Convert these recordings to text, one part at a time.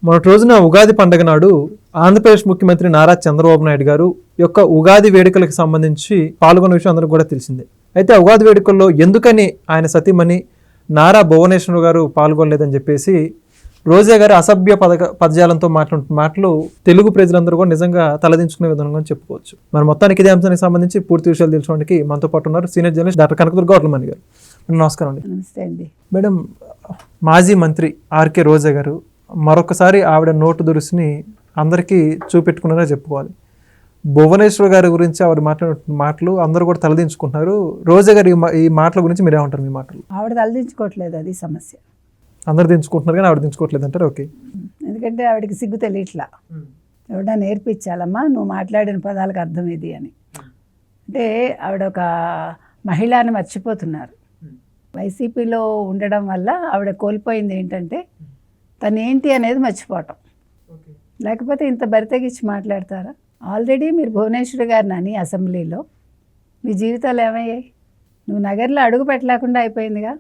మొన్నటి రోజున ఉగాది పండుగ నాడు ఆంధ్రప్రదేశ్ ముఖ్యమంత్రి నారా చంద్రబాబు నాయుడు గారు యొక్క ఉగాది వేడుకలకు సంబంధించి పాల్గొన్న విషయం అందరికీ కూడా తెలిసిందే. అయితే ఆ ఉగాది వేడుకల్లో ఎందుకని ఆయన సతీమణి నారా భువనేశ్వర్ గారు పాల్గొనలేదని చెప్పేసి రోజా గారు అసభ్య పదజాలంతో మాట్లాడుతున్న మాటలు తెలుగు ప్రజలందరూ కూడా నిజంగా తలదించుకునే విధంగా చెప్పుకోవచ్చు. మరి మొత్తానికి ఇదే అంశానికి సంబంధించి పూర్తి విషయాలు తెలుసుకోవడానికి మనతో పాటు ఉన్నారు సీనియర్ జర్నలిస్ట్ డాక్టర్ కనకదుర్గ గౌరమణి గారు. నమస్కారం అండి. నమస్తే అండి. మేడం, మాజీ మంత్రి ఆర్కే రోజా గారు మరొకసారి ఆవిడ నోటు దురుసుని అందరికీ చూపెట్టుకున్నారని చెప్పుకోవాలి. భువనేశ్వర్ గారి గురించి ఆవిడ మాట్లాడిన మాటలు అందరూ కూడా తలదించుకుంటున్నారు. రోజా గారు ఈ మాటల గురించి మీరేమంటారు? మీ మాటలు ఆవిడ తలదించుకోవట్లేదు, అది సమస్య. అందరు దించుకుంటున్నారు కానీ ఆవిడ దించుకోవట్లేదు అంటారు. ఓకే, ఎందుకంటే ఆవిడకి సిగ్గు తెలియట్లా. ఎవడా నేర్పించాలమ్మా నువ్వు మాట్లాడిన పదాలకు అర్థం ఇది అని. అంటే ఆవిడ ఒక మహిళని మర్చిపోతున్నారు. వైసీపీలో ఉండడం వల్ల ఆవిడ కోల్పోయింది ఏంటంటే తను ఏంటి అనేది మర్చిపోవటం. లేకపోతే ఇంత బరితెగిచ్చి మాట్లాడతారా? ఆల్రెడీ మీరు భువనేశ్వర్ గారిని అని అసెంబ్లీలో మీ జీవితాలు ఏమయ్యాయి? నువ్వు నగర్లో అడుగు పెట్టలేకుండా అయిపోయిందిగా.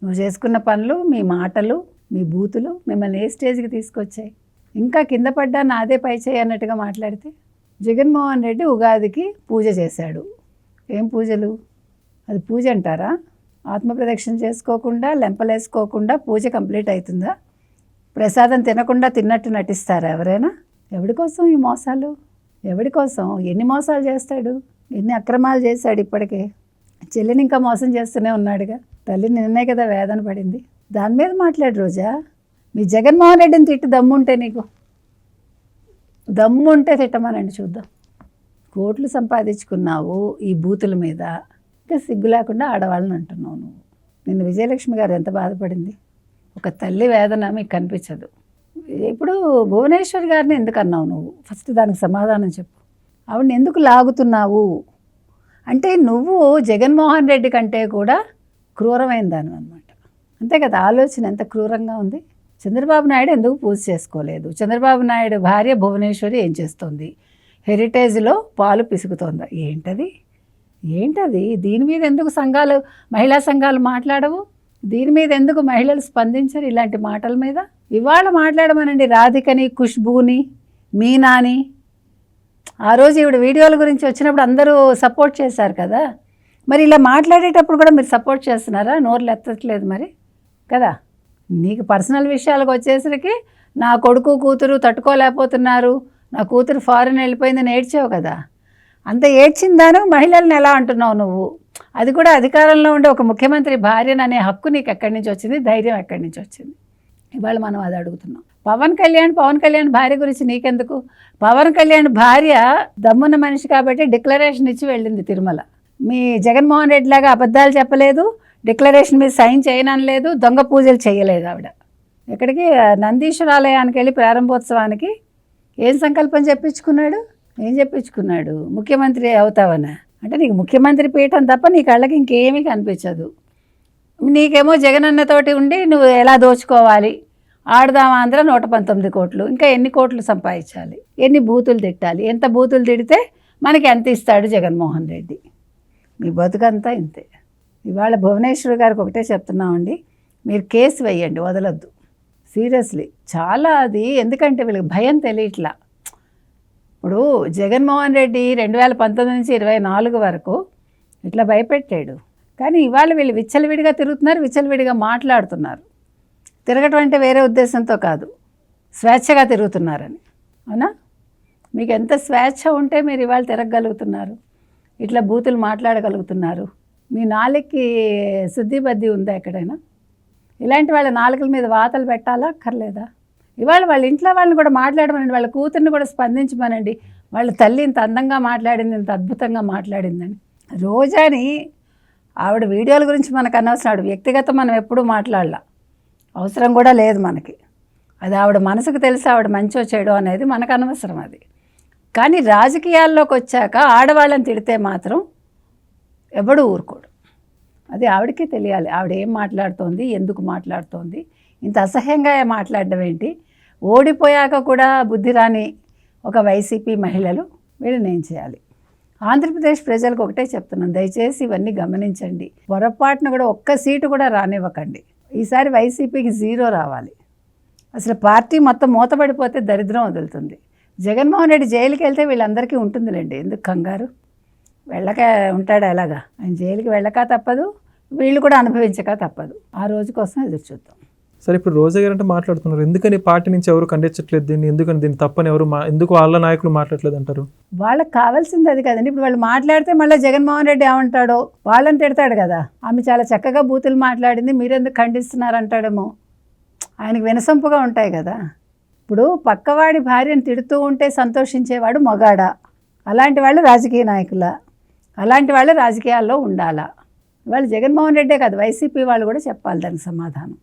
నువ్వు చేసుకున్న పనులు, మీ మాటలు, మీ బూతులు మిమ్మల్ని ఏ స్టేజ్కి తీసుకొచ్చాయి? ఇంకా కింద పడ్డా నాదే పై చేయి అన్నట్టుగా మాట్లాడితే. జగన్మోహన్ రెడ్డి ఉగాదికి పూజ చేశాడు. ఏం పూజలు? అది పూజ అంటారా? ఆత్మప్రదక్షిణ చేసుకోకుండా, లెంపలేసుకోకుండా పూజ కంప్లీట్ అవుతుందా? ప్రసాదం తినకుండా తిన్నట్టు నటిస్తారా ఎవరైనా? ఎవడి కోసం ఈ మోసాలు? ఎవడి కోసం? ఎన్ని మోసాలు చేస్తాడు? ఎన్ని అక్రమాలు చేశాడు ఇప్పటికే. చెల్లిని ఇంకా మోసం చేస్తూనే ఉన్నాడుగా. తల్లి నిన్నే కదా వేదన పడింది. దాని మీద మాట్లాడు రోజా. మీ జగన్మోహన్ రెడ్డిని తిట్టి దమ్ముంటే, నీకు దమ్ముంటే తిట్టమనండి చూద్దాం. కోట్లు సంపాదించుకున్నావు ఈ బూతుల మీద, ఇంకా సిగ్గు లేకుండా ఆడవాళ్ళని అంటున్నావు నువ్వు. నిన్ను విజయలక్ష్మి గారు ఎంత బాధపడింది. ఒక తల్లి వేదన మీకు కనిపించదు. ఇప్పుడు భువనేశ్వర్ గారిని ఎందుకు అన్నావు నువ్వు? ఫస్ట్ దానికి సమాధానం చెప్పు. ఆవిడని ఎందుకు లాగుతున్నావు అంటే నువ్వు జగన్మోహన్ రెడ్డి కంటే కూడా క్రూరమైన దాని అనమాట. అంతే కదా? ఆలోచన ఎంత క్రూరంగా ఉంది. చంద్రబాబు నాయుడు ఎందుకు పూజ చేసుకోలేదు? చంద్రబాబు నాయుడు భార్య భువనేశ్వరి ఏం చేస్తుంది? హెరిటేజ్లో పాలు పిసుకుతోందా? ఏంటది? దీని మీద ఎందుకు సంఘాలు, మహిళా సంఘాలు మాట్లాడవు? దీని మీద ఎందుకు మహిళలు స్పందించరు ఇలాంటి మాటల మీద? ఇవాళ మాట్లాడమనండి రాధికని, ఖుష్బూని, మీనాని. ఆ రోజు ఈవిడ వీడియోల గురించి వచ్చినప్పుడు అందరూ సపోర్ట్ చేశారు కదా. మరి ఇలా మాట్లాడేటప్పుడు కూడా మీరు సపోర్ట్ చేస్తున్నారా? నోర్లు ఎత్తట్లేదు మరి కదా. నీకు పర్సనల్ విషయాలకు వచ్చేసరికి నా కొడుకు కూతురు తట్టుకోలేకపోతున్నారు, నా కూతురు ఫారెన్ వెళ్ళిపోయిందని ఏడ్చావు కదా. అంత ఏడ్చిందాను మహిళల్ని ఎలా అంటున్నావు నువ్వు? అది కూడా అధికారంలో ఉండే ఒక ముఖ్యమంత్రి భార్యను అనే హక్కు నీకు ఎక్కడి నుంచి వచ్చింది? ధైర్యం ఎక్కడి నుంచి వచ్చింది? ఇవాళ మనం అది అడుగుతున్నాం. పవన్ కళ్యాణ్ భార్య గురించి నీకెందుకు? పవన్ కళ్యాణ్ భార్య దమ్మున్న మనిషి కాబట్టి డిక్లరేషన్ ఇచ్చి వెళ్ళింది తిరుమల. మీ జగన్మోహన్ రెడ్డి లాగా అబద్ధాలు చెప్పలేదు, డిక్లరేషన్ మీద సైన్ చేయనలేదు, దొంగ పూజలు చేయలేదు ఆవిడ. ఎక్కడికి? నందీశ్వరాలయానికి వెళ్ళి ప్రారంభోత్సవానికి ఏం సంకల్పం చెప్పించుకున్నాడు? ముఖ్యమంత్రి అవుతావనా? అంటే నీకు ముఖ్యమంత్రి పీఠం తప్ప నీ కళ్ళకి ఇంకేమీ కనిపించదు. నీకేమో జగనన్నతోటి ఉండి నువ్వు ఎలా దోచుకోవాలి, ఆడదాం ఆంధ్ర 119 కోట్లు, ఇంకా ఎన్ని కోట్లు సంపాదించాలి, ఎన్ని బూతులు తిట్టాలి, ఎంత బూతులు తిడితే మనకి ఎంత ఇస్తాడు జగన్మోహన్ రెడ్డి? మీ బతుకంతా ఇంతే. ఇవాళ భువనేశ్వర్ గారికి ఒకటే చెప్తున్నామండి, మీరు కేసు వేయండి, వదలొద్దు. సీరియస్లీ చాలా అది. ఎందుకంటే వీళ్ళకి భయం తెలియట్లా. ఇప్పుడు జగన్మోహన్ రెడ్డి 2019 నుంచి 24 వరకు ఇట్లా భయపెట్టాడు. కానీ ఇవాళ వీళ్ళు విచ్చలవిడిగా తిరుగుతున్నారు, విచ్చలవిడిగా మాట్లాడుతున్నారు. తిరగటం అంటే వేరే ఉద్దేశంతో కాదు, స్వేచ్ఛగా తిరుగుతున్నారని. అవునా? మీకు ఎంత స్వేచ్ఛ ఉంటే మీరు ఇవాళ తిరగగలుగుతున్నారు, ఇట్లా బూతులు మాట్లాడగలుగుతున్నారు? మీ నాలుగుకి శుద్ధి బద్ది ఉందా ఎక్కడైనా? ఇలాంటి వాళ్ళ నాలుకల మీద వాతలు పెట్టాలా అక్కర్లేదా? ఇవాళ వాళ్ళ ఇంట్లో వాళ్ళని కూడా మాట్లాడమనండి, వాళ్ళ కూతుర్ని కూడా స్పందించమనండి. వాళ్ళ తల్లి ఇంత అందంగా మాట్లాడింది, ఇంత అద్భుతంగా మాట్లాడిందని. రోజాని ఆవిడ వీడియోల గురించి మనకు అనవసరం. ఆవిడ వ్యక్తిగతం మనం ఎప్పుడూ మాట్లాడాల, అవసరం కూడా లేదు మనకి. అది ఆవిడ మనసుకు తెలిసి ఆవిడ మంచో చెడో అనేది మనకు అనవసరం అది. కానీ రాజకీయాల్లోకి వచ్చాక ఆడవాళ్ళని తిడితే మాత్రం ఎవడు ఊరుకోడు. అది ఆవిడకే తెలియాలి, ఆవిడ ఏం మాట్లాడుతోంది, ఎందుకు మాట్లాడుతోంది, ఇంత అసహ్యంగా మాట్లాడడం ఏంటి. ఓడిపోయాక కూడా బుద్ధి రాని ఒక వైసీపీ మహిళలు వీళ్ళని ఏం చేయాలి? ఆంధ్రప్రదేశ్ ప్రజలకు ఒకటే చెప్తున్నాను, దయచేసి ఇవన్నీ గమనించండి. పొరపాటున కూడా ఒక్క సీటు కూడా రానివ్వకండి. ఈసారి వైసీపీకి 0 రావాలి. అసలు పార్టీ మొత్తం మూతపడిపోతే దరిద్రం వదులుతుంది. జగన్మోహన్ రెడ్డి జైలుకి వెళ్తే వీళ్ళందరికీ ఉంటుందిలేండి, ఎందుకు కంగారు? వెళ్ళక ఉంటాడు ఎలాగా, ఆయన జైలుకి వెళ్ళక తప్పదు, వీళ్ళు కూడా అనుభవించక తప్పదు. ఆ రోజు కోసం ఎదురు చూద్దాం. సరే, ఇప్పుడు రోజా గారు అంటే మాట్లాడుతున్నారు, ఎందుకని పార్టీ నుంచి ఎవరు ఖండించట్లేదు దీన్ని, ఎందుకని దీన్ని తప్పని ఎవరు ఎందుకు వాళ్ళ నాయకులు మాట్లాడలేదు అంటారు? వాళ్ళకి కావాల్సింది అది కదండి. ఇప్పుడు వాళ్ళు మాట్లాడితే మళ్ళీ జగన్మోహన్ రెడ్డి ఏమంటాడో, వాళ్ళని తిడతాడు కదా. ఆమె చాలా చక్కగా బూతులు మాట్లాడింది, మీరెందుకు ఖండిస్తున్నారు అంటాడేమో. ఆయనకు వినసొంపుగా ఉంటాయి కదా. ఇప్పుడు పక్కవాడి భార్యను తిడుతూ ఉంటే సంతోషించేవాడు మగాడా? అలాంటి వాళ్ళు రాజకీయ నాయకులా? అలాంటి వాళ్ళు రాజకీయాల్లో ఉండాలా? వాళ్ళు జగన్మోహన్ రెడ్డే కాదు, వైసీపీ వాళ్ళు కూడా చెప్పాలి దానికి సమాధానం.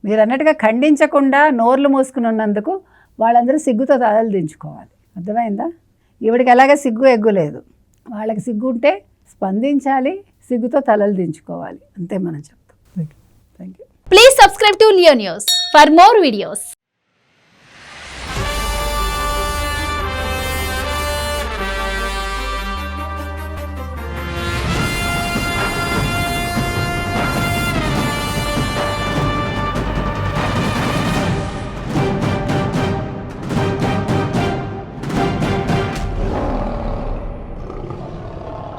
మీరు అన్నట్టుగా ఖండించకుండా నోర్లు మూసుకుని ఉన్నందుకు వాళ్ళందరూ సిగ్గుతో తలలు దించుకోవాలి. అర్థమైందా? ఈవిడికి ఎలాగే సిగ్గు ఎగ్గు లేదు. వాళ్ళకి సిగ్గు ఉంటే స్పందించాలి, సిగ్గుతో తలలు దించుకోవాలి, అంతే మనం చెప్తాం. Thank you. Thank you. Please subscribe to Leo News for more videos.